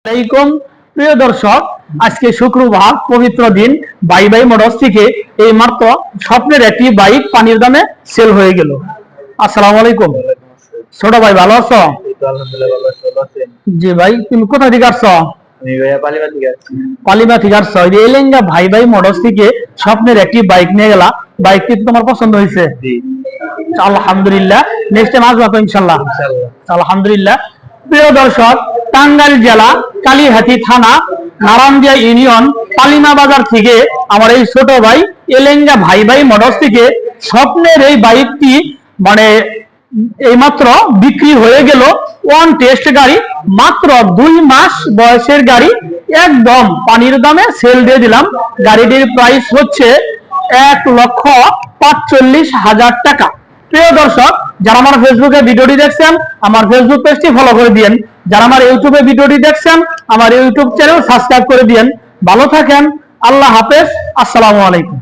আলাইকুম প্রিয় দর্শক, আজকে শুক্রবার পবিত্র দিন। বাই বাই মোটরস থেকে এই মাত্র স্বপ্নের একটি বাইক পানির দামে সেল হয়ে গেল। আসসালামু আলাইকুম ছোট ভাই, ভালো আছো? জি ভাই, তুমি কোথা থেকে আসছো? পালিমা থেকে আসছো। এলেঙ্গা ভাই ভাই মোটরস থেকে স্বপ্নের একটি বাইক নিয়ে গেলা, বাইকটি তোমার পছন্দ হয়েছে? আলহামদুলিল্লাহ। নেক্সট টাইম আসবা তো ইনশাল্লাহ? আলহামদুলিল্লাহ। প্রিয় দর্শক, টাঙ্গাইল জেলা কালীহাতি থানা নারায়ণদিয়া ইউনিয়ন পালিমা বাজার থেকে আমার এই ছোট ভাই এলেঙ্গা ভাই ভাই মোটরস থেকে স্বপ্নের এই বাইকটি মানে এইমাত্র বিক্রি হয়ে গেল। ওয়ান টেস্ট গাড়ি, মাত্র 2 মাস বয়সের গাড়ি, একদম পানির দামে সেল দিয়ে দিলাম। গাড়িটির প্রাইস হচ্ছে 1,45,000 টাকা। প্রিয় দর্শক, যারা আমার ফেসবুকে ভিডিওটি দেখছেন আমার ফেসবুক পেজটি ফলো করে দিয়েন। যারা আমার ইউটিউবে ভিডিওটি দেখছেন আমার ইউটিউব চ্যানেল সাবস্ক্রাইব করে দিয়েন। ভালো থাকেন, আল্লাহ হাফেজ, আসসালামু আলাইকুম।